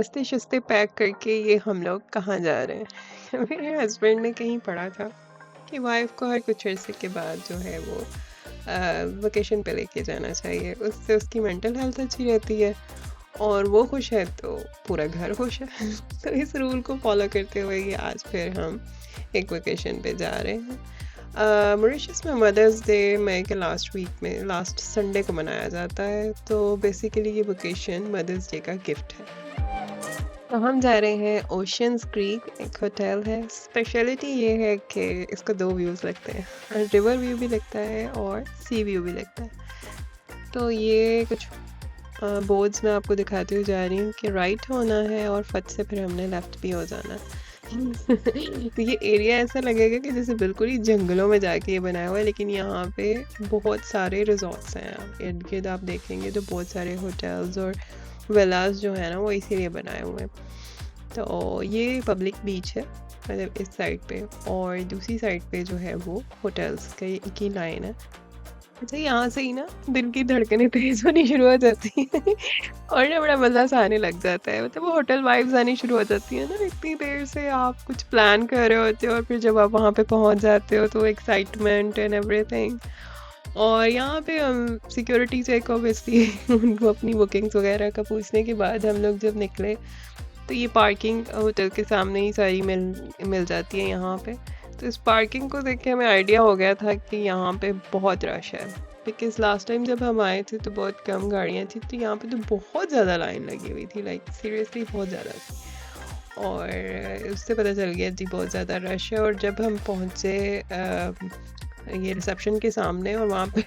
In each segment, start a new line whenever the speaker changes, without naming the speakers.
बस्ते-शस्ते pack करके ये हम लोग कहाँ जा रहे हैं। मेरे हस्बैंड ने कहीं पढ़ा था कि वाइफ को हर कुछ अरसे के बाद जो है वो वेकेशन पे लेके जाना चाहिए, उससे उसकी मेंटल हेल्थ अच्छी रहती है और वो खुश है तो पूरा घर खुश है। तो इस रूल को फॉलो करते हुए ये आज फिर हम एक वेकेशन पे जा रहे हैं। मॉरिशस में मदर्स डे मई के लास्ट वीक में लास्ट संडे को मनाया जाता है, तो बेसिकली ये वेकेशन मदर्स डे का गिफ्ट है। तो हम जा रहे हैं ओशियंस क्रीक, एक होटल है। स्पेशलिटी ये है कि इसको दो व्यूज़ लगते हैं, रिवर व्यू भी लगता है और सी व्यू भी लगता है। तो ये कुछ बोर्ड्स मैं आपको दिखाती हुई जा रही हूँ कि राइट होना है और फट से फिर हमने लेफ्ट भी हो जाना है। तो ये एरिया ऐसा लगेगा कि जैसे बिल्कुल ही जंगलों में जाके ये बनाया हुआ है, लेकिन यहाँ पे बहुत सारे रिजॉर्ट्स हैं। आप इर्द गिर्द आप देखेंगे तो बहुत सारे होटल्स और विलास जो है ना वो इसीलिए बनाए हुए हैं। तो ये पब्लिक बीच है मतलब इस साइड पे, और दूसरी साइड पे जो है वो होटल्स की लाइन है। अच्छा, यहाँ से ही ना दिल की धड़कनें तेज होनी शुरू हो जाती हैं और ना बड़ा मज़ा सा आने लग जाता है। मतलब वो होटल वाइब्स आनी शुरू हो जाती है ना, इतनी देर से आप कुछ प्लान कर रहे होते हो और फिर जब आप वहाँ पे पहुँच जाते हो तो एक्साइटमेंट एंड एवरीथिंग। और यहाँ पे हम सिक्योरिटी चेक ऑब्वियसली उनको अपनी बुकिंग्स वगैरह का पूछने के बाद हम लोग जब निकले तो ये पार्किंग होटल के सामने ही सारी मिल जाती है यहाँ पे। तो इस पार्किंग को देख के हमें आइडिया हो गया था कि यहाँ पे बहुत रश है, बिकॉज़ लास्ट टाइम जब हम आए थे तो बहुत कम गाड़ियाँ थी, तो यहाँ पे तो बहुत ज़्यादा लाइन लगी हुई थी, लाइक सीरियसली बहुत ज़्यादा थी। और उससे पता चल गया जी बहुत ज़्यादा रश है। और जब हम पहुँचे ये रिसेप्शन के सामने और वहाँ पे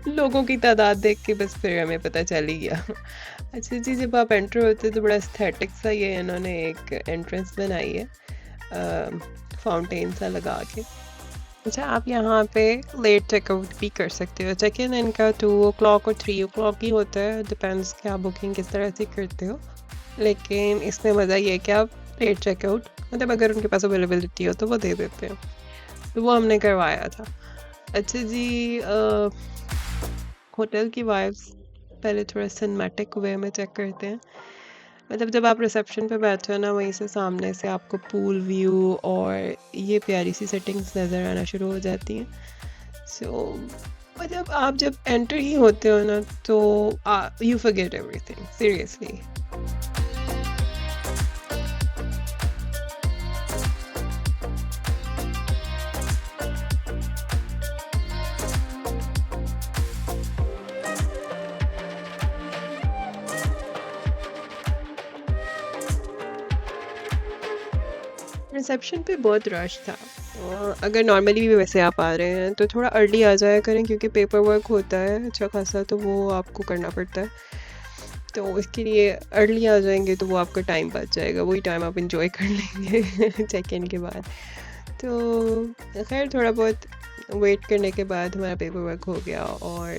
लोगों की तादाद देख के बस फिर हमें पता चल ही गया। अच्छा जी, जब आप एंटर होते तो बड़ा एस्थेटिक सा ये इन्होंने एक एंट्रेंस बनाई है फाउंटेन सा लगा के। अच्छा, आप यहाँ पे लेट चेकआउट भी कर सकते हो। चेक इन इनका 2 o'clock और 3 o'clock ही होता है, डिपेंड्स कि आप बुकिंग किस तरह से करते हो। लेकिन इसमें मज़ा ये है कि आप लेट चेकआउट मतलब अगर उनके पास अवेलेबिलिटी हो तो वो दे देते हैं, तो वो हमने करवाया था। अच्छा जी, होटल की वाइब्स पहले थोड़ा सिनेमैटिक वे में चेक करते हैं। मतलब जब आप रिसेप्शन पे बैठे हो ना, वहीं से सामने से आपको पूल व्यू और ये प्यारी सी सेटिंग्स नज़र आना शुरू हो जाती हैं। सो मतलब आप जब एंटर ही होते हो ना तो you forget everything seriously. Reception पे बहुत रश था। अगर नॉर्मली भी वैसे आप आ रहे हैं तो थोड़ा अर्ली आ जाया करें, क्योंकि पेपर वर्क होता है अच्छा खासा, तो वो आपको करना पड़ता है। तो इसके लिए अर्ली आ जाएंगे तो वो आपका टाइम बच जाएगा, वही टाइम आप इंजॉय कर लेंगे चेक इन के बाद। तो खैर थोड़ा बहुत वेट करने के बाद हमारा पेपर वर्क हो गया और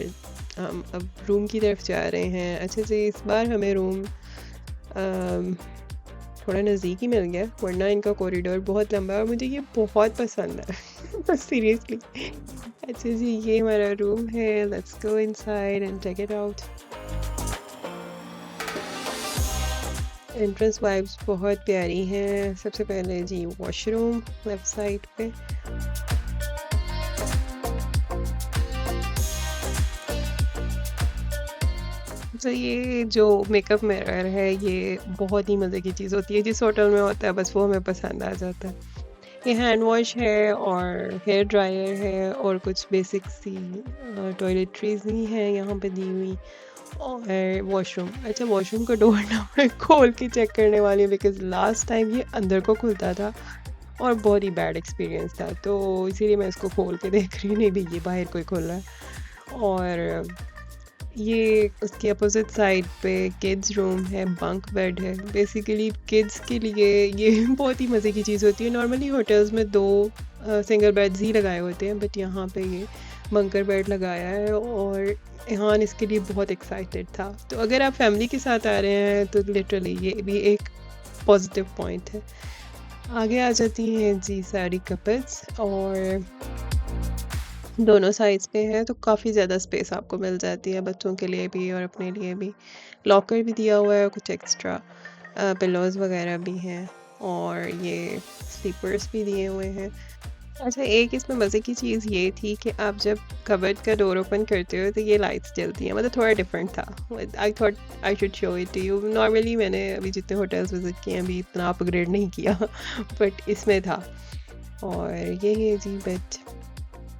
हम अब रूम की तरफ जा रहे हैं। अच्छा जी, इस बार हमें रूम थोड़ा नज़दीक ही मिल गया, वरना इनका कॉरिडोर बहुत लंबा है और मुझे ये बहुत पसंद है सीरियसली। अच्छा जी, ये हमारा रूम है, let's go inside and check it out. Entrance vibes बहुत प्यारी हैं। सबसे पहले जी वॉशरूम लेफ्ट साइड पे। तो ये जो मेकअप मिरर है ये बहुत ही मज़े की चीज़ होती है, जिस होटल में होता है बस वो हमें पसंद आ जाता है। ये हैंड वॉश है और हेयर ड्रायर है और कुछ बेसिक सी टॉयलेटरीज ही हैं यहाँ पे दी हुई, और वॉशरूम। अच्छा, वॉशरूम का डोर ना मैं खोल के चेक करने वाली हूँ, बिकॉज लास्ट टाइम ये अंदर को खुलता था और बहुत ही बैड एक्सपीरियंस था, तो इसीलिए मैं इसको खोल के देख रही हूँ। नहीं भी, ये बाहर कोई खोल रहा है। और ये उसके अपोजिट साइड पे किड्स रूम है, बंक बेड है। बेसिकली किड्स के लिए ये बहुत ही मज़े की चीज़ होती है। नॉर्मली होटल्स में 2 सिंगल बेड्स ही लगाए होते हैं, बट यहाँ पे ये बंकर बेड लगाया है और इहान इसके लिए बहुत एक्साइटेड था। तो अगर आप फैमिली के साथ आ रहे हैं तो लिटरली ये भी एक पॉजिटिव पॉइंट है। आगे आ जाती हैं जी सारी कपल्स, और दोनों साइड्स पे है तो काफ़ी ज़्यादा स्पेस आपको मिल जाती है, बच्चों के लिए भी और अपने लिए भी। लॉकर भी दिया हुआ है कुछ एक्स्ट्रा। पिलोज़ वगैरह भी हैं और ये स्लीपर्स भी दिए हुए हैं। अच्छा, एक इसमें मज़े की चीज़ ये थी कि आप जब कबर्ड का डोर ओपन करते हो तो ये लाइट्स जलती हैं, मतलब थोड़ा डिफरेंट था। I thought I should show it to you. Normally मैंने अभी जितने होटल्स विज़िट किए हैं अभी इतना अपग्रेड नहीं किया बट इसमें था। और ये है जी बेड,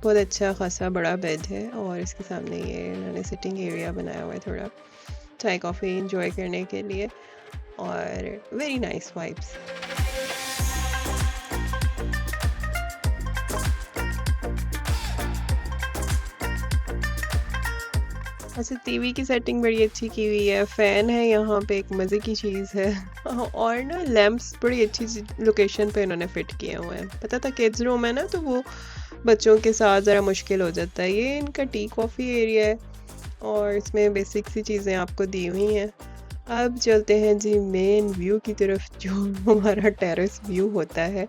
बहुत अच्छा खासा बड़ा बेड है और इसके सामने ये इन्होंने सिटिंग एरिया बनाया हुआ है थोड़ा चाय कॉफ़ी इंजॉय करने के लिए और वेरी नाइस वाइब्स। अच्छा, टीवी की सेटिंग बड़ी अच्छी की हुई है, फ़ैन है यहाँ पे, एक मज़े की चीज़ है और ना लैंप्स बड़ी अच्छी लोकेशन पे इन्होंने फिट किए हुए हैं। पता था किड्स रूम है ना तो वो बच्चों के साथ ज़रा मुश्किल हो जाता है। ये इनका टी कॉफ़ी एरिया है और इसमें बेसिक सी चीज़ें आपको दी हुई हैं। अब चलते हैं जी मेन व्यू की तरफ जो हमारा टेरेस व्यू होता है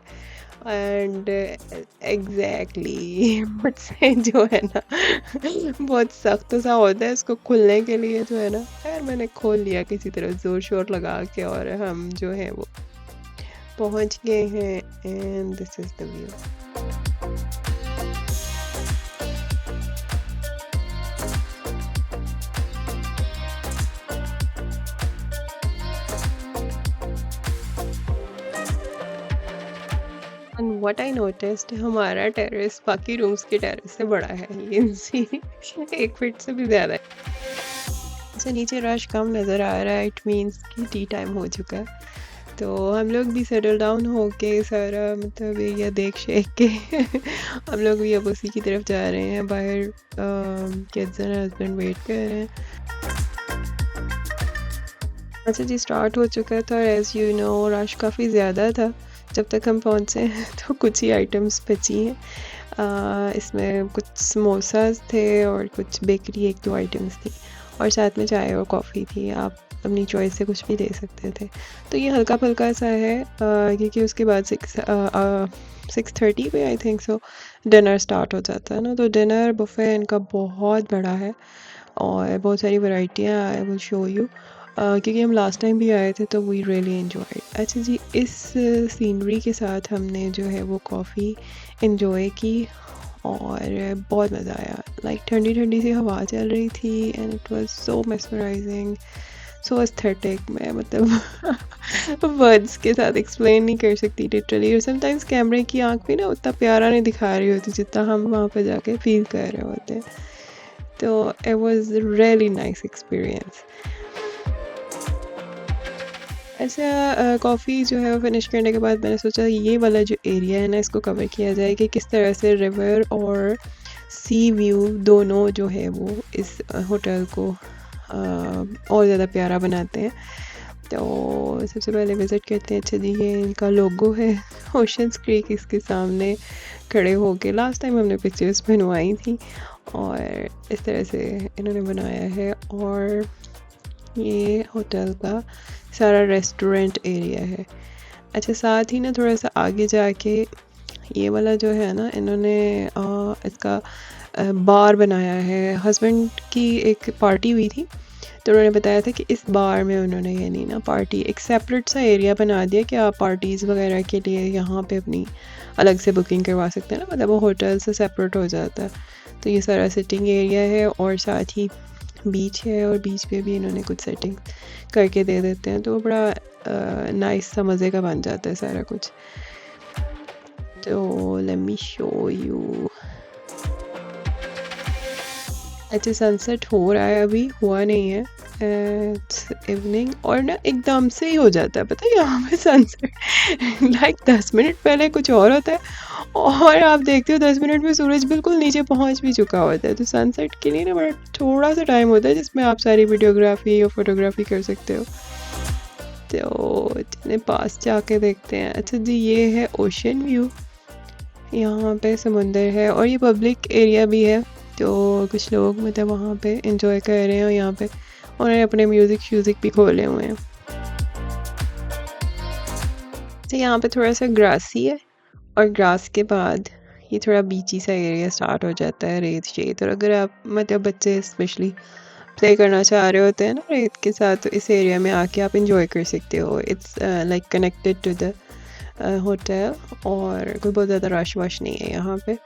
एंड एग्जैक्टली मुझसे जो है ना बहुत सख्त सा होता है इसको खुलने के लिए जो है ना, खैर मैंने खोल लिया किसी तरह ज़ोर शोर लगा के और हम जो है वो पहुंच गए हैं and this is the view. And what I noticed, हमारा टेरेस बाकी रूम्स के टेरेस से बड़ा है, ये सी 1 फीट से भी ज़्यादा है। अच्छा, नीचे रश कम नज़र आ रहा है, इट मीन्स कि टी टाइम हो चुका है। तो हम लोग भी सेटल डाउन होके सारा मतलब एरिया देख शेख के हम लोग भी अब उसी की तरफ जा रहे हैं। बाहर किड्स एंड हस्बैंड वेट कर रहे हैं। अच्छा जी, स्टार्ट हो चुका था एज़ यू नो, रश काफ़ी ज़्यादा था जब तक हम पहुँचे हैं तो कुछ ही आइटम्स बची हैं। इसमें कुछ समोसास थे और कुछ बेकरी 1-2 आइटम्स थी और साथ में चाय और कॉफ़ी थी। आप अपनी चॉइस से कुछ भी ले सकते थे। तो ये हल्का-फुल्का सा है क्योंकि उसके बाद 6:30 पे I think so dinner start हो जाता है ना, तो डिनर बुफ़े इनका बहुत बड़ा है और बहुत सारी वैराइटियाँ आई विल शो यू क्योंकि हम लास्ट टाइम भी आए थे तो वी रियली एंजॉय। अच्छा जी, इस सीनरी के साथ हमने जो है वो कॉफ़ी एंजॉय की और बहुत मज़ा आया। लाइक ठंडी ठंडी सी हवा चल रही थी and it was so mesmerising, so aesthetic. मैं मतलब वर्ड्स के साथ एक्सप्लेन नहीं कर सकती लिटरली, और समटाइम्स कैमरे की आंख भी ना उतना प्यारा नहीं दिखा रही होती जितना हम वहाँ पे जाके फील कर रहे होते हैं। तो it was really nice experience. ऐसा कॉफ़ी जो है वो फिनिश करने के बाद मैंने सोचा ये वाला जो एरिया है ना इसको कवर किया जाए कि किस तरह से रिवर और सी व्यू दोनों जो है वो इस होटल को और ज़्यादा प्यारा बनाते हैं। तो सबसे पहले विज़िट करते हैं। अच्छा जी, ये इनका लोगो है ओशंस क्रीक इसके सामने खड़े होके लास्ट टाइम हमने पिक्चर्स बनवाई थी और इस तरह से इन्होंने बनाया है। और ये होटल का सारा रेस्टोरेंट एरिया है। अच्छा, साथ ही ना थोड़ा सा आगे जाके ये वाला जो है ना इन्होंने इसका बार बनाया है। हस्बैंड की एक पार्टी हुई थी तो उन्होंने बताया था कि इस बार में उन्होंने यानी ना पार्टी एक सेपरेट सा एरिया बना दिया कि आप पार्टीज़ वगैरह के लिए यहाँ पे अपनी अलग से बुकिंग करवा सकते हैं ना, मतलब वो होटल से सेपरेट हो जाता है। तो ये सारा सिटिंग एरिया है और साथ ही बीच है और बीच पे भी इन्होंने कुछ सेटिंग करके दे देते हैं तो बड़ा नाइस सा मज़े का बन जाता है सारा कुछ। तो लेट मी शो यू। अच्छा, सनसेट हो रहा है, अभी हुआ नहीं है, इट्स इवनिंग और ना एकदम से ही हो जाता है। पता है यहाँ पे सनसेट लाइक 10 मिनट पहले कुछ और होता है और आप देखते हो 10 मिनट में सूरज बिल्कुल नीचे पहुँच भी चुका होता है। तो सनसेट के लिए ना बड़ा थोड़ा सा टाइम होता है जिसमें आप सारी वीडियोग्राफी और फोटोग्राफी कर सकते हो। तो चलिए पास जाके देखते हैं। अच्छा जी, ये है ओशन व्यू, यहाँ पे समुंदर है और ये पब्लिक एरिया भी है तो कुछ लोग मतलब वहाँ पे एंजॉय कर रहे हैं और यहाँ पे उन्होंने अपने म्यूज़िक भी खोले हुए हैं। तो यहाँ पे थोड़ा सा ग्रासी है और ग्रास के बाद ये थोड़ा बीची सा एरिया स्टार्ट हो जाता है, रेत शेत। और अगर आप मतलब बच्चे स्पेशली प्ले करना चाह रहे होते हैं ना रेत के साथ, तो इस एरिया में आके आप इंजॉय कर सकते हो। It's like connected to the hotel, और कोई बहुत ज़्यादा रश वश नहीं है यहाँ पे।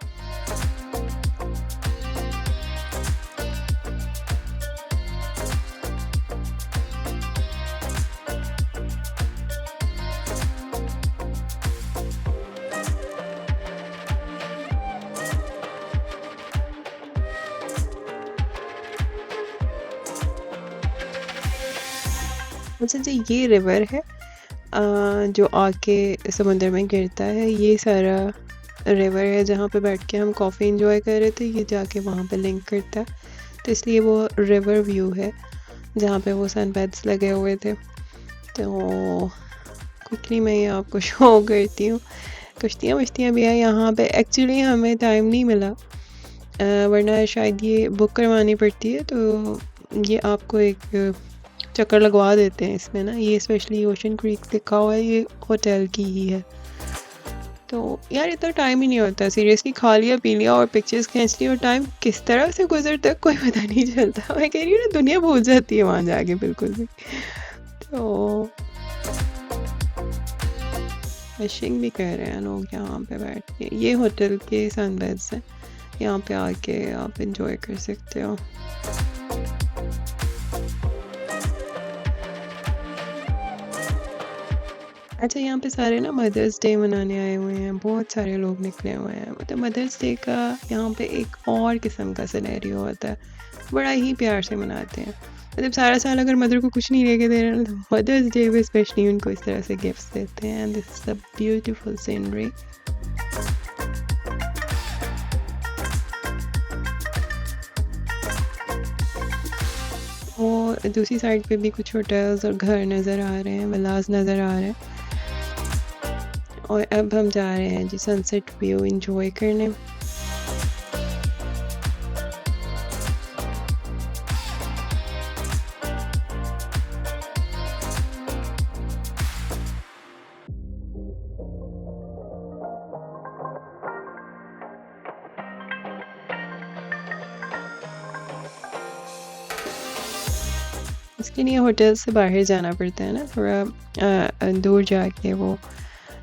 अच्छा जी, ये रिवर है जो आके समुंदर में गिरता है। ये सारा रिवर है जहाँ पे बैठ के हम कॉफ़ी इंजॉय कर रहे थे, ये जाके वहाँ पे लिंक करता है, तो इसलिए वो रिवर व्यू है जहाँ पे वो सनबेड्स लगे हुए थे। तो क्विकली मैं ये आपको शो करती हूँ। कश्तियाँ वश्तियाँ भी हैं यहाँ पे। एक्चुअली हमें टाइम नहीं मिला, वरना शायद ये बुक करवानी पड़ती है, तो ये आपको एक चक्कर लगवा देते हैं इसमें ना। ये स्पेशली ओशन क्रीक लिखा हुआ है, ये होटल की ही है। तो यार इतना टाइम ही नहीं होता सीरियसली, खा लिया पी लिया और पिक्चर्स खींच ली, और टाइम किस तरह से गुजरता है कोई पता नहीं चलता। मैं कह रही हूँ ना, दुनिया भूल जाती है वहाँ जाके बिल्कुल भी। तो फिशिंग भी कर रहे हैं लोग यहाँ पे बैठ के। ये होटल के सनबेड्स हैं, यहाँ पे आके आप इंजॉय कर सकते हो। अच्छा, यहाँ पे सारे ना मदर्स डे मनाने आए हुए हैं, बहुत सारे लोग निकले हुए हैं। मतलब मदर्स डे का यहाँ पे एक और किस्म का सिनेरियो होता है, बड़ा ही प्यार से मनाते हैं। मतलब सारा साल अगर मदर को कुछ नहीं लेके दे रहे, तो मदर्स डे पे स्पेशली उनको इस तरह से गिफ्ट्स देते हैं। And this is a beautiful scenery. और दूसरी साइड पे भी कुछ होटल्स और घर नज़र आ रहे हैं, विलास नज़र आ रहे हैं। और अब हम जा रहे हैं जी सनसेट व्यू इंजॉय करने। इसके लिए होटल से बाहर जाना पड़ता है ना, थोड़ा दूर जाके वो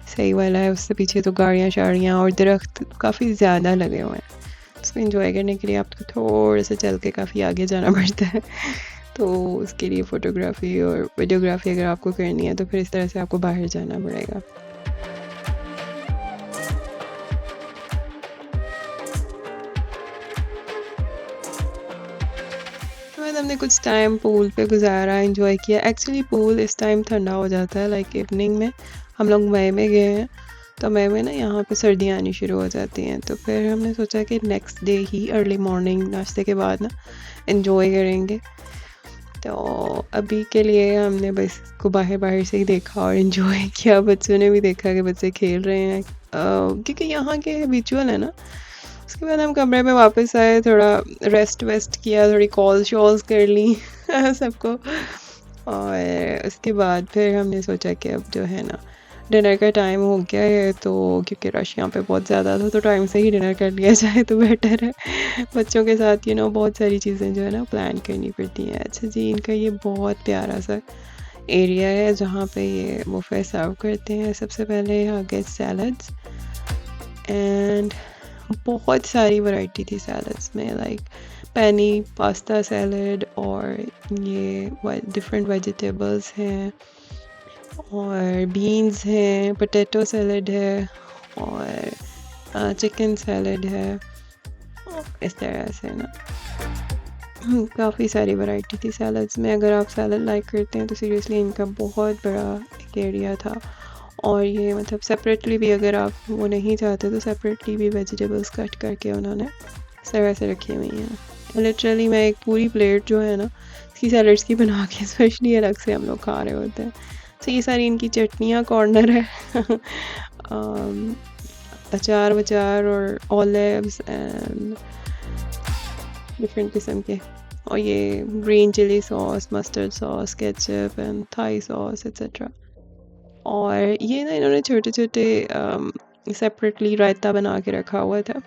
सही वाला है। उससे पीछे तो गाड़ियाँ शाड़ियाँ और दरख्त काफ़ी ज़्यादा लगे हुए हैं। उसको एंजॉय करने के लिए आपको थोड़ा सा चल के काफ़ी आगे जाना पड़ता है। तो उसके लिए फ़ोटोग्राफी और वीडियोग्राफी अगर आपको करनी है, तो फिर इस तरह से आपको बाहर जाना पड़ेगा। तो बाद हमने कुछ टाइम पूल पे गुजारा, एंजॉय किया। एक्चुअली पूल इस टाइम ठंडा हो जाता है, लाइक इवनिंग में। हम लोग मई में गए हैं, तो मई में ना यहाँ पे सर्दियाँ आनी शुरू हो जाती हैं। तो फिर हमने सोचा कि नेक्स्ट डे ही अर्ली मॉर्निंग नाश्ते के बाद ना एंजॉय करेंगे। तो अभी के लिए हमने बस इसको बाहर बाहर से ही देखा और एंजॉय किया। बच्चों ने भी देखा कि बच्चे खेल रहे हैं, क्योंकि यहाँ के विजुअल है ना। उसके बाद हम कमरे में वापस आए, थोड़ा रेस्ट वेस्ट किया, थोड़ी कॉल शॉल्स कर ली सबको। और उसके बाद फिर हमने सोचा कि अब जो है ना, डिनर का टाइम हो गया है, तो क्योंकि रश यहाँ पे बहुत ज़्यादा था, तो टाइम से ही डिनर कर लिया जाए तो बेटर है। बच्चों के साथ बहुत सारी चीज़ें जो है ना प्लान करनी पड़ती हैं। अच्छा जी, इनका ये बहुत प्यारा सा एरिया है जहाँ पे ये बुफे सर्व करते हैं। सबसे पले यहाँ के सैलड्स, एंड बहुत सारी वैरायटी थी सैलड्स में, लाइक पेनी पास्ता सैलड, और ये डिफरेंट वेजिटेबल्स हैं, और बीन्स हैं, पोटैटो सैलड है, और चिकन सैलड है। इस तरह से ना काफ़ी सारी वैरायटी थी सैलड्स में। अगर आप सैलड लाइक करते हैं तो सीरियसली इनका बहुत बड़ा एक एरिया था। और ये मतलब सेपरेटली भी, अगर आप वो नहीं चाहते तो सेपरेटली भी वेजिटेबल्स कट करके उन्होंने इस तरह से रखी हुई हैं। लिटरली मैं एक पूरी प्लेट जो है ना इसकी सैलड्स की बना के स्पेशली अलग से हम लोग खा रहे होते हैं। तो ये सारी इनकी चटनियाँ कॉर्नर है अचार वचार और ऑलिव्स एंड डिफरेंट किस्म के, और ये green chilli sauce, mustard sauce, ketchup and Thai sauce etcetera. और ये ना इन्होंने छोटे छोटे सेपरेटली रायता बना के रखा हुआ था,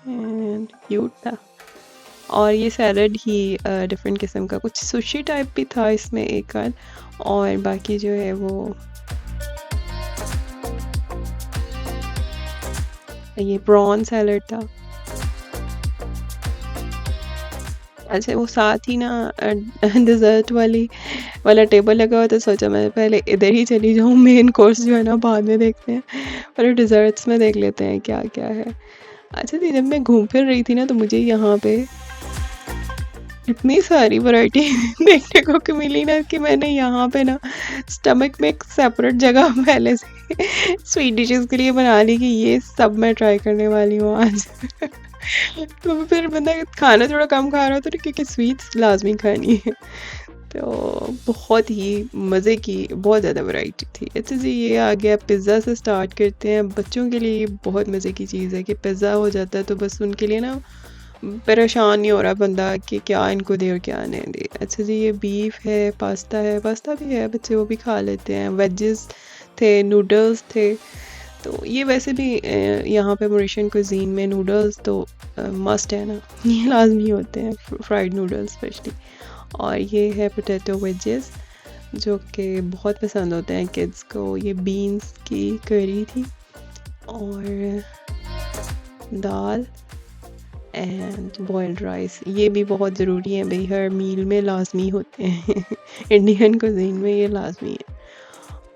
एंड क्यूट था। और ये सैलड ही डिफरेंट किस्म का, कुछ सुशी टाइप भी था इसमें एक आध, और बाकी जो है वो ये प्रॉन सैलड था। अच्छा, वो साथ ही ना डिज़र्ट वाला टेबल लगा हुआ था, सोचा मैं पहले इधर ही चली जाऊँ, मेन कोर्स जो है ना बाद में देखते हैं, पर डिज़र्ट्स में देख लेते हैं क्या क्या है। अच्छा जी, जब मैं घूम फिर रही थी ना तो मुझे यहाँ पे इतनी सारी वैरायटी देखने को मिली ना कि मैंने यहाँ पे ना स्टमक में एक सेपरेट जगह पहले से स्वीट डिशेस के लिए बना ली कि ये सब मैं ट्राई करने वाली हूँ आज। तो फिर बंदा खाना थोड़ा कम खा रहा होता है क्योंकि स्वीट्स लाजमी खानी है। तो बहुत ही मज़े की बहुत ज़्यादा वैरायटी थी। अच्छा जी, ये आ गया पिज़्ज़ा से स्टार्ट करते हैं। बच्चों के लिए ये बहुत मज़े की चीज़ है कि पिज़्ज़ा हो जाता है तो बस उनके लिए ना परेशान नहीं हो रहा बंदा कि क्या इनको दे और क्या नहीं दे। अच्छा जी, ये बीफ है, पास्ता भी है, बच्चे वो भी खा लेते हैं। वेजेस थे, नूडल्स थे। तो ये वैसे भी यहाँ पे मॉरिशियन कुजीन में नूडल्स तो मस्ट है ना, ये लाजमी होते हैं, फ्राइड नूडल्स स्पेशली। और ये है पोटैटो वेजेस जो कि बहुत पसंद होते हैं किड्स को। ये बीन्स की करी थी और दाल एंड बॉइल्ड राइस, ये भी बहुत ज़रूरी है भाई, हर मील में लाजमी होते हैं इंडियन कुजीन में ये लाजमी है।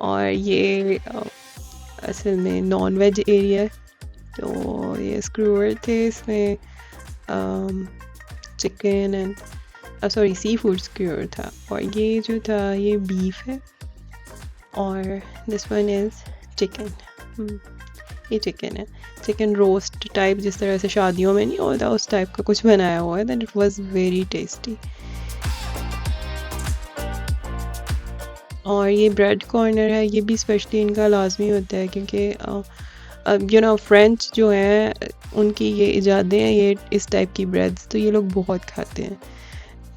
और ये असल में नॉन वेज एरिया है, तो ये स्क्रूअर थे इसमें, chicken and sorry seafood skewer था। और ये जो था ये बीफ है और दिस वन इज़ चिकन। ये चिकन है, चिकन रोस्ट टाइप, जिस तरह से शादियों में नहीं होता उस टाइप का कुछ बनाया हुआ है। That it was very tasty. और ये ब्रेड कॉर्नर है, ये भी स्पेशली इनका लाजमी होता है क्योंकि यू नो फ्रेंच जो हैं उनकी ये इजादें हैं ये इस टाइप की ब्रेड्स, तो ये लोग बहुत खाते हैं।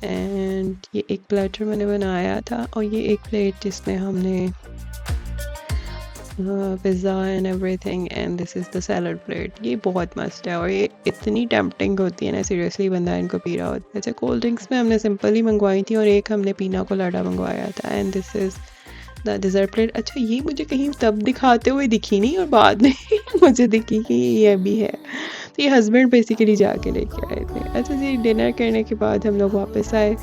एंड ये एक प्लेटर मैंने बनाया था और ये एक प्लेट जिसमें हमने pizza and everything, and this is the salad plate. ये बहुत मस्त है और ये इतनी टेम्पटिंग होती है ना, सीरियसली बंदा इनको पी रहा होता है। अच्छा, कोल्ड ड्रिंक्स में हमने सिंपल ही मंगवाई थी और एक हमने पीना कोलाडा मंगवाया था। And this is the dessert plate. अच्छा, ये मुझे कहीं तब दिखाते हुए दिखी नहीं और बाद में मुझे दिखी कि ये भी है, तो ये हस्बैंड बेसिकली जाके लेके आए थे। अच्छा जी, डिनर करने के बाद हम लोग वापस आए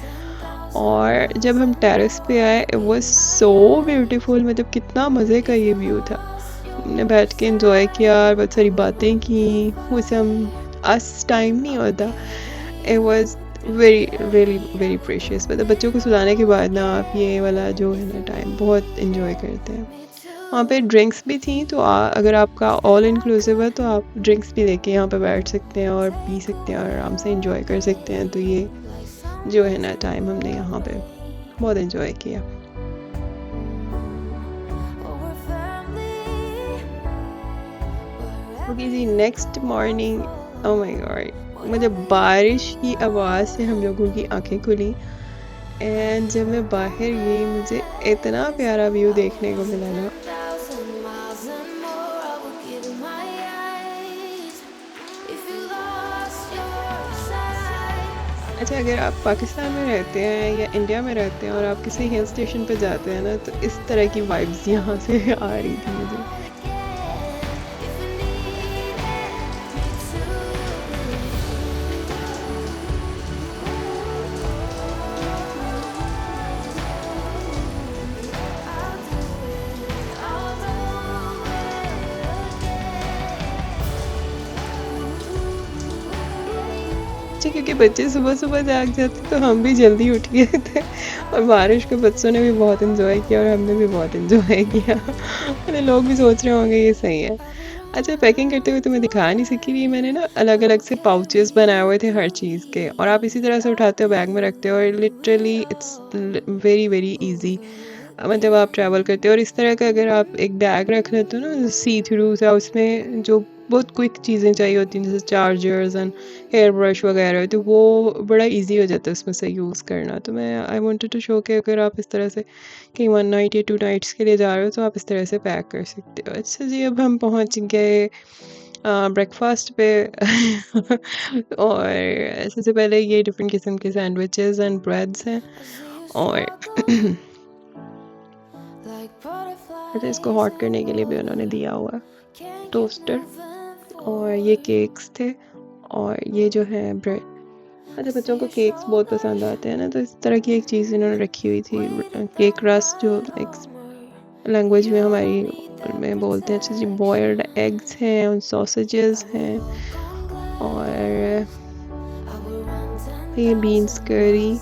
और जब हम टेरेस पे आए इट वाज सो ब्यूटीफुल, मतलब कितना मज़े का ये व्यू था। हमने बैठ के एंजॉय किया, बहुत सारी बातें की, उसे हम अस टाइम नहीं होता। It was very really very precious. मतलब बच्चों को सुलाने के बाद ना आप ये वाला जो है ना टाइम बहुत इन्जॉय करते हैं। वहाँ पे ड्रिंक्स भी थी, तो अगर आपका ऑल इंक्लूसिव है तो आप ड्रिंक्स भी लेके यहाँ पे बैठ सकते हैं और पी सकते हैं और आराम से इंजॉय कर सकते हैं। तो ये जो है ना टाइम हमने यहाँ पे बहुत इन्जॉय किया। ओके जी, next morning, oh my god, मतलब बारिश की आवाज़ से हम लोगों की आंखें खुली। एंड जब मैं बाहर गई मुझे इतना प्यारा व्यू देखने को मिला ना। अच्छा, अगर आप पाकिस्तान में रहते हैं या इंडिया में रहते हैं और आप किसी हिल स्टेशन पर जाते हैं ना, तो इस तरह की वाइब्स यहाँ से आ रही थी मुझे। अच्छा, क्योंकि बच्चे सुबह सुबह जाग जाते तो हम भी जल्दी उठ गए थे और बारिश को बच्चों ने भी बहुत इन्जॉय किया और हमने भी बहुत इन्जॉय किया। मैंने लोग भी सोच रहे होंगे ये सही है। अच्छा, पैकिंग करते हुए तो मैं दिखा नहीं सकी, ये मैंने ना अलग अलग से पाउचेस बनाए हुए थे हर चीज़ के, और आप इसी तरह से उठाते हो, बैग में रखते हो और literally it's very very easy. मतलब आप ट्रैवल करते हो और इस तरह का अगर आप एक बैग रख लेते हो ना सी थ्रू सा, उसमें जो बहुत क्विक चीज़ें चाहिए होती हैं जैसे चार्जर्स एंड हेयर ब्रश वगैरह, तो वो बड़ा इजी हो जाता है उसमें से यूज़ करना। तो मैं आई वांटेड टू शो कि अगर आप इस तरह से कहीं 1 नाइट या 2 नाइट्स के लिए जा रहे हो तो आप इस तरह से पैक कर सकते हो। अच्छा जी, अब हम पहुंच गए ब्रेकफास्ट पे और सबसे पहले ये डिफरेंट किस्म के सैंडविचेस एंड ब्रेड्स हैं और अच्छा इसको हॉट करने के लिए भी उन्होंने दिया हुआ है टोस्टर और ये केक्स थे और ये जो है ब्रेड। अच्छा बच्चों को केक्स बहुत पसंद आते हैं ना, तो इस तरह की एक चीज़ इन्होंने रखी हुई थी केक रस्ट, जो एक लैंग्वेज में हमारी में बोलते हैं। अच्छा जी, बॉयल्ड एग्स हैं और सॉसेजेस हैं और ये बीन्स करी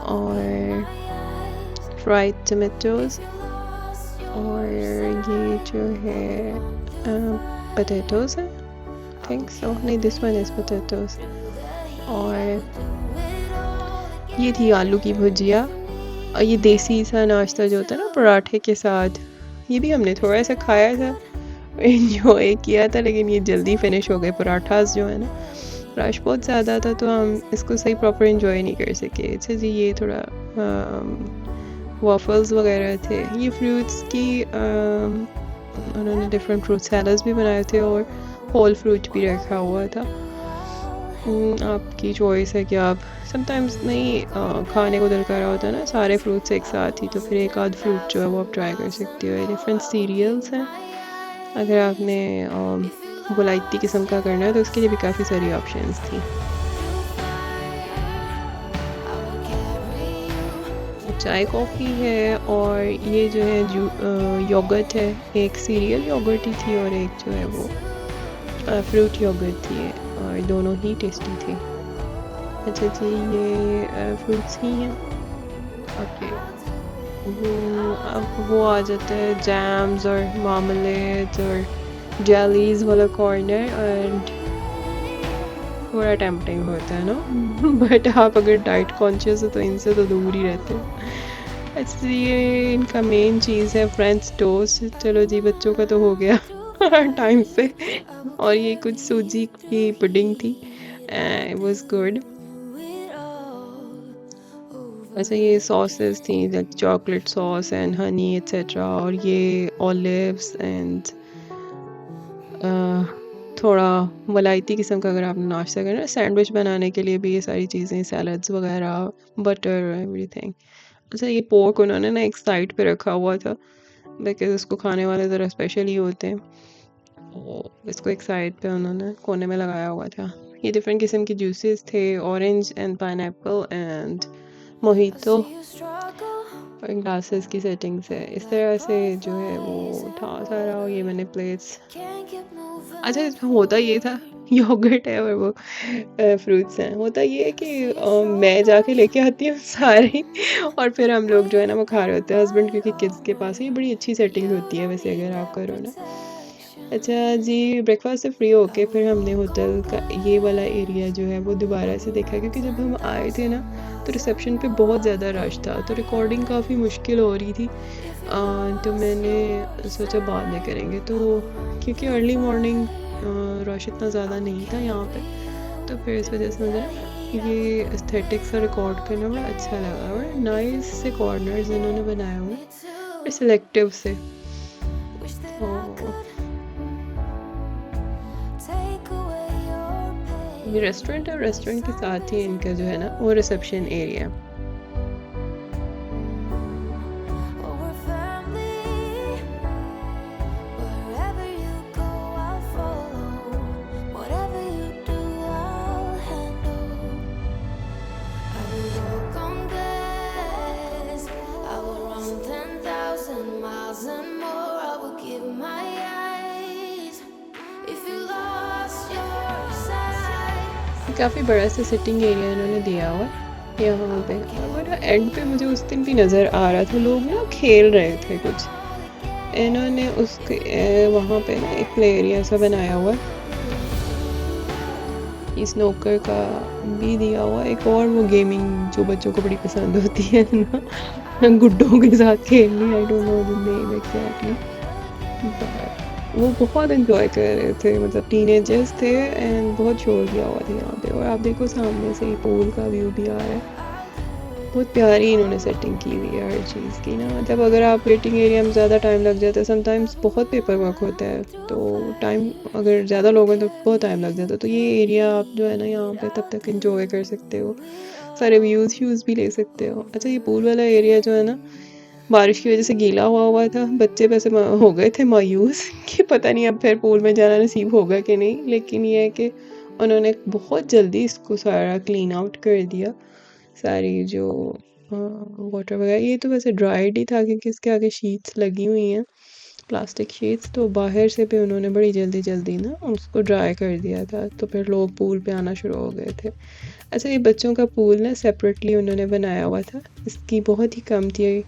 और फ्राइड टमेटोज और ये जो है पोटैटोज है, थिंक सो, नहीं दिस वन इज पोटैटोज और ये थी आलू की भुजिया और ये देसी सा नाश्ता जो होता है ना पराठे के साथ, ये भी हमने थोड़ा सा खाया था, एंजॉय किया था, लेकिन ये जल्दी फिनिश हो गए। पराठास जो है ना रश बहुत ज़्यादा था तो हम इसको सही प्रॉपर एंजॉय नहीं कर सके। अच्छा जी, ये थोड़ा वॉफल्स वगैरह थे। ये फ्रूट्स की उन्होंने डिफरेंट फ्रूट सैलड्स भी बनाए थे और होल फ्रूट भी रखा हुआ था। आपकी चॉइस है कि आप समटाइम्स नहीं खाने को दिल कर रहा होता है ना सारे फ्रूट्स एक साथ ही, तो फिर एक आध फ्रूट जो है वो आप ट्राई कर सकते हो। डिफरेंट सीरियल्स हैं, अगर आपने वलायती किस्म का करना है तो उसके लिए भी काफ़ी सारी ऑप्शंस थी। चाय कॉफ़ी है और ये जो है योगर्ट है, एक सीरियल योगर्ट ही थी और एक जो है वो फ्रूट योगर्ट थी और दोनों ही टेस्टी थे। अच्छा जी, ये फ्रूट्स ही हैं। ओके, अब वो आ जाता है जैम्स और मार्मलेड्स और जेलीज वाला कॉर्नर एंड थोड़ा टेम्पटिंग होता है ना बट आप अगर डाइट कॉन्शियस हो तो इनसे तो दूर ही रहते हैं। अच्छा ये इनका मेन चीज़ है फ्रेंच टोस्ट। चलो जी, बच्चों का तो हो गया टाइम से। और ये कुछ सूजी की पुडिंग थी, इट वाज गुड। अच्छा ये सॉसेस थी like chocolate sauce and honey etcetera और ये ऑलिव्स एंड थोड़ा वलायती किस्म का अगर आपने नाश्ता करना है। सैंडविच बनाने के लिए भी ये सारी चीज़ें, सैलड्स वगैरह, बटर, एवरीथिंग। अच्छा ये पोर्क उन्होंने ना एक साइड पे रखा हुआ था बिकॉज उसको खाने वाले ज़रा स्पेशल ही होते हैं, तो इसको एक साइड पे उन्होंने कोने में लगाया हुआ था। ये डिफरेंट किस्म के जूसेस थे, orange and pineapple and mojito और ग्लासेस की सेटिंग्स है। इस तरह से जो है वो था सारा। और ये मैंने प्लेट्स। अच्छा इसमें होता ये था, योगर्ट है और वो फ्रूट्स हैं। होता ये है कि मैं जाके लेके आती हूँ सारे और फिर हम लोग जो है ना वो खा रहे होते हैं, हस्बैंड क्योंकि किड्स के पास है। ये बड़ी अच्छी सेटिंग होती है वैसे अगर आप करो ना। अच्छा जी, ब्रेकफास्ट से फ्री होके फिर हमने होटल का ये वाला एरिया जो है वो दोबारा से देखा, क्योंकि जब हम आए थे ना तो रिसेप्शन पे बहुत ज़्यादा रश था तो रिकॉर्डिंग काफ़ी मुश्किल हो रही थी। तो मैंने सोचा बाद में करेंगे, तो क्योंकि अर्ली मॉर्निंग रश इतना ज़्यादा नहीं था यहाँ पे, तो फिर इस वजह से मुझे ये एस्थेटिक सा रिकॉर्ड करना बड़ा अच्छा लगा। और नाइस से कॉर्नर्स इन्होंने बनाए हुए और सिलेक्टिव से। ये रेस्टोरेंट है, रेस्टोरेंट के साथ ही इनका जो है ना वो रिसेप्शन एरिया। काफ़ी बड़ा सा सिटिंग एरिया इन्होंने दिया हुआ है यहाँ पे। और एंड पे मुझे उस दिन भी नज़र आ रहा था लोग ना खेल रहे थे कुछ, इन्होंने उसके वहाँ पे ना एक प्ले एरिया सा बनाया हुआ है, स्नूकर का भी दिया हुआ। एक और वो गेमिंग जो बच्चों को बड़ी पसंद होती है ना गुड्डों के साथ खेलनी, I don't know the name exactly, वो बहुत एंजॉय कर रहे थे, मतलब टीनेजर्स थे एंड बहुत शोर किया हुआ था यहाँ पे। और आप देखो सामने से ही पूल का व्यू भी आ रहा है। बहुत प्यारी इन्होंने सेटिंग की हुई है हर चीज़ की ना। मतलब अगर आप वेटिंग एरिया में ज़्यादा टाइम लग जाता है, समटाइम्स बहुत पेपर वर्क होता है, तो टाइम अगर ज़्यादा लोग हैं तो बहुत टाइम लग जाता है। तो ये एरिया आप जो है ना यहाँ पे तब तक इंजॉय कर सकते हो, सारे व्यूज़ व्यूज़ भी ले सकते हो। अच्छा, ये पूल वाला एरिया जो है ना, बारिश की वजह से गीला हुआ हुआ था। बच्चे वैसे हो गए थे मायूस कि पता नहीं अब फिर पूल में जाना नसीब होगा कि नहीं, लेकिन ये है कि उन्होंने बहुत जल्दी इसको सारा क्लीन आउट कर दिया। सारी जो वाटर वगैरह, ये तो वैसे ड्राइड ही था क्योंकि इसके आगे शीट्स लगी हुई हैं, प्लास्टिक शीट्स, तो बाहर से भी उन्होंने बड़ी जल्दी जल्दी ना उसको ड्राई कर दिया था। तो फिर लोग पूल पे आना शुरू हो गए थे। अच्छा, ये बच्चों का पूल ना सेपरेटली उन्होंने बनाया हुआ था। इसकी बहुत ही कम थी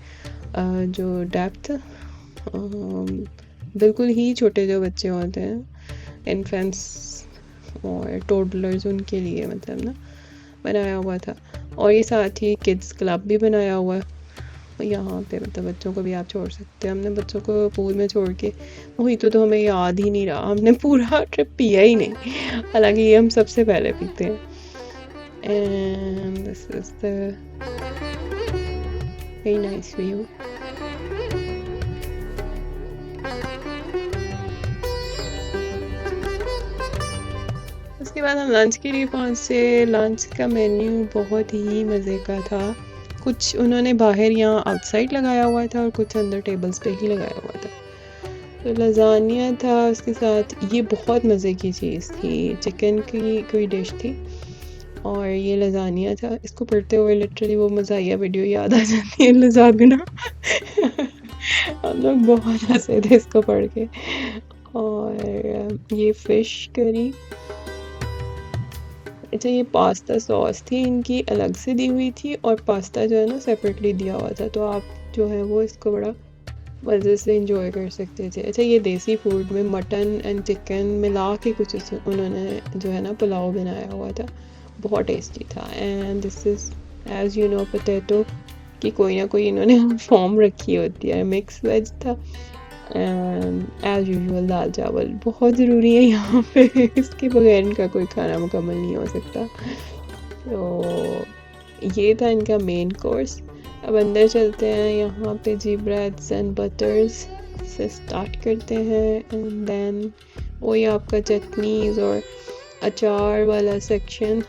जो डेप्थ, बिल्कुल ही छोटे जो बच्चे होते हैं, इन्फेंट्स और टोडलर्स, उनके लिए मतलब ना बनाया हुआ था। और ये साथ ही किड्स क्लब भी बनाया हुआ है यहाँ पे, मतलब बच्चों को भी आप छोड़ सकते हैं। हमने बच्चों को पूल में छोड़ के वही तो हमें याद ही नहीं रहा, हमने पूरा ट्रिप पिया ही नहीं, हालांकि ये हम सबसे पहले पीते हैं। And this is the very nice view. उसके बाद हम लंच के लिए पहुँचे। लंच का मेन्यू बहुत ही मज़े का था। कुछ उन्होंने बाहर यहाँ आउटसाइड लगाया हुआ था और कुछ अंदर टेबल्स पे ही लगाया हुआ था। तो लजानिया था, उसके साथ ये बहुत मज़े की चीज़ थी, चिकन की कोई डिश थी और ये लजानिया था। इसको पढ़ते हुए लिटरली वो मज़ाहिया वीडियो याद आ जाती है, लजागना हम लोग बहुत हंसे थे इसको पढ़ के। और ये फ़िश करी। अच्छा, ये पास्ता सॉस थी इनकी अलग से दी हुई थी और पास्ता जो है ना सेपरेटली दिया हुआ था, तो आप जो है वो इसको बड़ा मज़े से इंजॉय कर सकते थे। अच्छा, ये देसी फूड में मटन एंड चिकन मिला के कुछ उन्होंने जो है ना पुलाव बनाया हुआ था, बहुत टेस्टी था। And this is as you know potato की कोई ना कोई इन्होंने फॉर्म रखी होती है। मिक्स वेज था एंड एज़ यूजुअल दाल चावल बहुत ज़रूरी है यहाँ पे इसके बगैर इनका कोई खाना मुकम्मल नहीं हो सकता। तो ये था इनका मेन कोर्स। अब अंदर चलते हैं। यहाँ पे जी ब्रेड्स एंड बटर्स से स्टार्ट करते हैं एंड देन वही आपका चटनीज़ और अचार वाला सेक्शन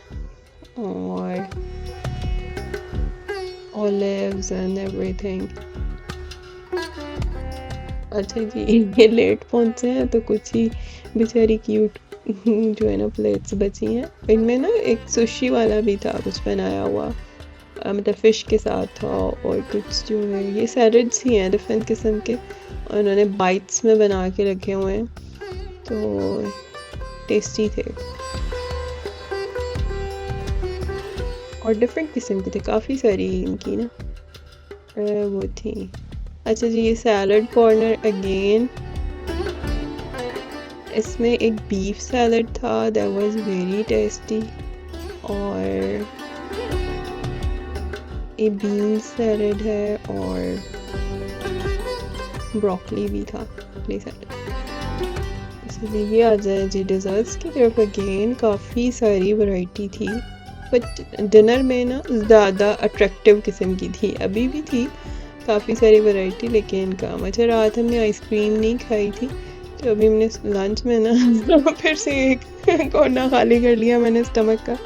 और ऑलिव्स एंड एवरीथिंग। अच्छा जी, ये लेट पहुँचे हैं तो कुछ ही बेचारी क्यूट जो है ना प्लेट्स बची हैं। इनमें ना एक सुशी वाला भी था कुछ बनाया हुआ, मतलब फ़िश के साथ था और कुछ जो है ये सैलड्स ही हैं डिफरेंट किस्म के, और उन्होंने बाइट्स में बना के रखे हुए हैं, तो टेस्टी थे और डिफरेंट किस्म के थे, काफ़ी सारी इनकी ना वो थी। अच्छा जी, ये सैलड कॉर्नर अगेन, इसमें एक बीफ सैलड था दैट वाज वेरी टेस्टी और ये बीन सैलड है और ब्रोकली भी था, ब्रोकली सैलड। इसलिए आ जाए जी डिज़र्ट्स की तरफ। अगेन काफ़ी सारी वैरायटी थी, बट डिनर में ना ज़्यादा अट्रैक्टिव किस्म की थी, अभी भी थी काफ़ी सारी वैरायटी लेकिन कम। अच्छा, रात हमने आइसक्रीम नहीं खाई थी तो अभी हमने लंच में ना फिर से एक कोना खाली कर लिया मैंने स्टमक का।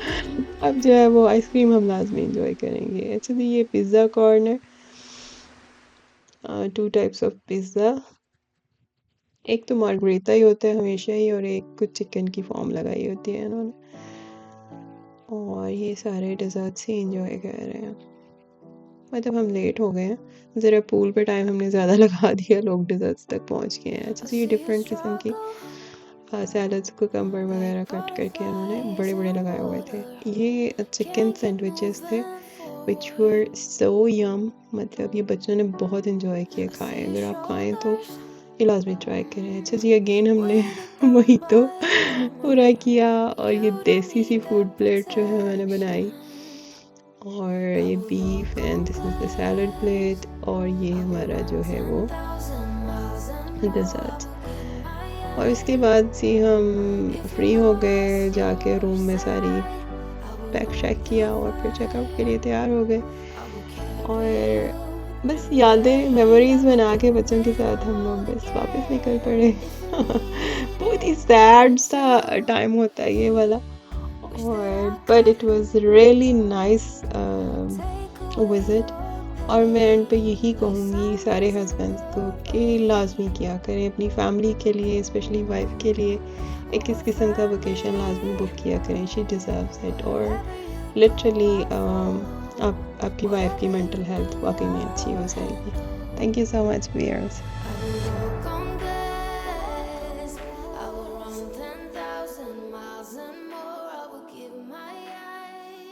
अब जो है वो आइसक्रीम हम लाजमी इंजॉय करेंगे। अच्छा जी, ये pizza corner, 2 types of pizza, एक तो मार्गरीटा ही होता है हमेशा ही और एक कुछ चिकन की फॉर्म लगाई होती है इन्होंने, और ये सारे डिज़र्ट्स ही इंजॉय कर रहे हैं। मतलब हम लेट हो गए हैं ज़रा, पूल पे टाइम हमने ज़्यादा लगा दिया, लोग डिज़र्ट्स तक पहुंच गए हैं। अच्छा, ये डिफरेंट किस्म की सैलड्स, कुकम्बर वगैरह कट करके उन्होंने बड़े बड़े लगाए हुए थे। ये चिकन सैंडविचेस थे विच वर सो यम, मतलब ये बच्चों ने बहुत इंजॉय किया खाएं। अगर आप खाएं तो ये लाजमी ट्राई करें। अच्छा जी, अगेन हमने वही तो पूरा किया और ये देसी सी फूड प्लेट जो है मैंने बनाई और ये beef and this is the salad plate और ये हमारा जो है वो डिज़र्ट। और इसके बाद से हम फ्री हो गए, जाके रूम में सारी पैक शैक किया और फिर चेकआउट के लिए तैयार हो गए। और बस यादें, मेमोरीज़ बना के बच्चों के साथ हम लोग बस वापस निकल पड़े। बहुत ही सैड सा टाइम होता है ये वाला। और but it was really nice visit. और मैं एंड पे यही कहूँगी सारे हस्बैंड्स को कि लाज़मी किया करें अपनी फैमिली के लिए, स्पेशली वाइफ के लिए एक इस किस्म का वेकेशन लाज़मी बुक किया करें। She deserves it. और लिटरली आपकी वाइफ की मेंटल हेल्थ वाकई में अच्छी हो जाएगी। Thank you so much viewers.